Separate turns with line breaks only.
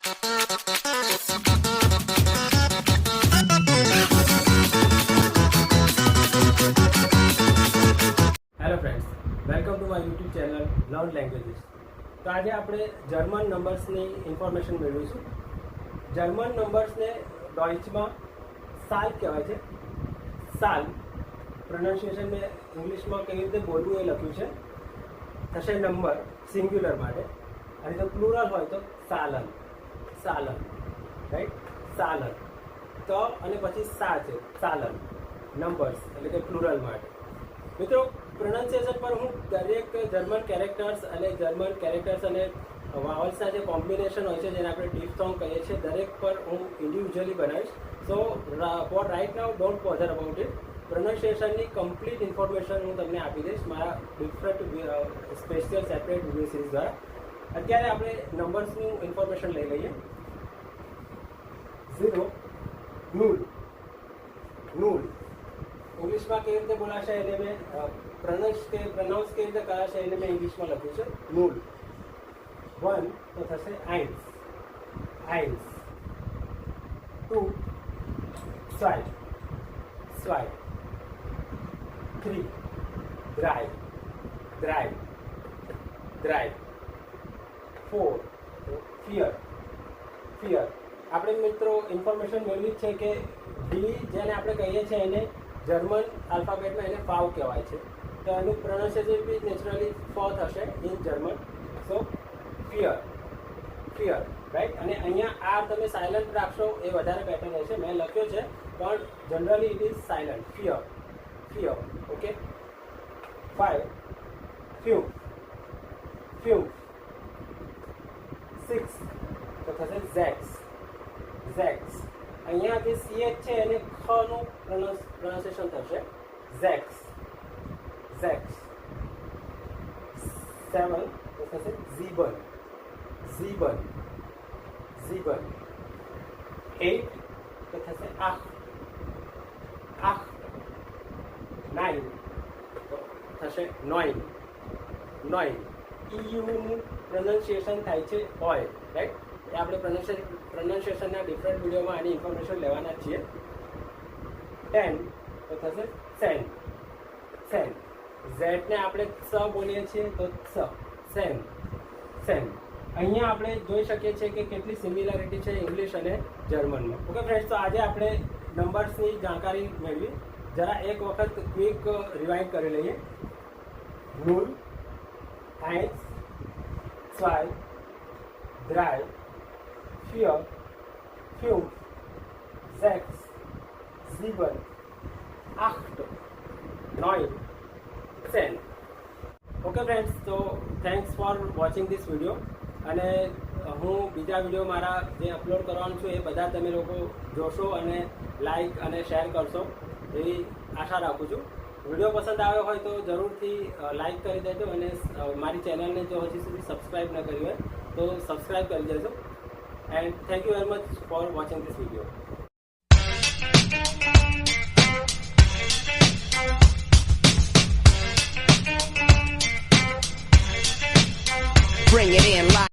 Hello friends, welcome to my YouTube channel learn languages. તો આજે આપણે જર્મન નંબર્સની ઇન્ફોર્મેશન મેળવીશું. જર્મન નંબર્સને ડોઇચમાં સાલ કહેવાય છે. સાલ પ્રોનાઉન્સિએશન મેં ઇંગ્લિશમાં કેવી રીતે બોલવું એ લખ્યું છે. થશે નંબર સિંગ્યુલર માટે, અને જો પ્લુરલ હોય તો સાલન. સાલન, રાઈટ? સાલન. તો અને પછી સા છે, સાલન. નંબર્સ એટલે કે પ્લુરલ માટે. મિત્રો, પ્રોનાઉન્સિએશન પર હું દરેક જર્મન કેરેક્ટર્સ અને વાવલ્સના જે કોમ્બિનેશન હોય છે, જેને આપણે ડિફ્થોંગ કહીએ છીએ, દરેક પર હું ઇન્ડિવિજ્યુઅલી બનાવીશ. So for right now don't bother about it. પ્રોનાઉન્સિએશનની કમ્પ્લીટ ઇન્ફોર્મેશન હું તમને આપી દઈશ મારા different special separate video series દ્વારા. અત્યારે આપણે નંબર્સનું ઇન્ફોર્મેશન લઈ લઈએ. 0, નૂલ. નૂલ ઇંગ્લિશમાં કેવી રીતે બોલાશે એને મેં પ્રોનાઉન્સ કેવી રીતે કરાશે એને મેં ઇંગ્લિશમાં લખ્યું છે. નૂલ. 1 તો થશે આઇન્સ. આઇન્સ. 2 swipe. Swipe. 3 drive. Drive. Drive. 4 fear. Fear. આપણે મિત્રો ઇન્ફોર્મેશન મેળવી છે કે ડી જેને આપણે કહીએ છીએ એને જર્મન આલ્ફાબેટમાં એને ફાવ કહેવાય છે. તો એનું પ્રોનાઉન્સિએશન બી નેચરલી ફ થશે in German. So fear. Fear, right? અને અહીંયા આર તમે સાયલન્ટ રાખશો એ વધારે બેટર રહેશે. મેં લખ્યો છે પણ generally it is silent. Fear. Fear. Okay. 5 fume. Fume. 6 તો થશે ઝેક્સ. ઝેક્સ. અહીંયા જે સીએચ છે એને ખનું પ્રોનાઉન્સિએશન થશે. ઝેક્સ. ઝેક્સ. 7 તો થશે ઝીબન. ઝીબન. ઝીબન. 8 તો થશે આખ. આખ. 9 તો થશે નોઇન. નોઇન. ઈયુનું પ્રોનાઉન્સિએશન થાય છે ઓય, રાઈટ? એ આપણે પ્રોનાઉન્સિએશનના ડિફરન્ટ વિડીયોમાં આની ઇન્ફોર્મેશન લેવાના છીએ. 10 તો થશે સેન. સેન. ઝેડને આપણે સ બોલીએ છીએ તો સ. સેન. સેન. અહીંયા આપણે જોઈ શકીએ છીએ કે કેટલી સિમિલારિટી છે ઇંગ્લિશ અને જર્મનમાં. ઓકે ફ્રેન્ડ્સ, તો આજે આપણે નંબર્સની જાણકારી મેળવી. જરા એક વખત ક્વિક રિવાઇન્ડ કરી લઈએ. નૂલ, આઇન્સ, સ્વાઇપ, ડ્રાઇવ, ફિયર, ફ્યુમ, ઝેક્સ, ઝીબન, આખ્ટ, નોઇન, સેન. ઓકે ફ્રેન્ડ્સ, તો thanks for watching this video. અને હું બીજા વિડીયો મારા જે અપલોડ કરવાનું છું એ બધા તમે લોકો જોશો અને લાઈક અને શેર કરશો એવી આશા રાખું છું. વિડીયો પસંદ આવ્યો હોય તો જરૂરથી લાઈક કરી દેજો, અને મારી ચેનલને જો હજી સુધી સબસ્ક્રાઈબ ન કરી હોય તો સબસ્ક્રાઈબ કરી દેજો. And thank you very much for watching this video.
Bring it in live.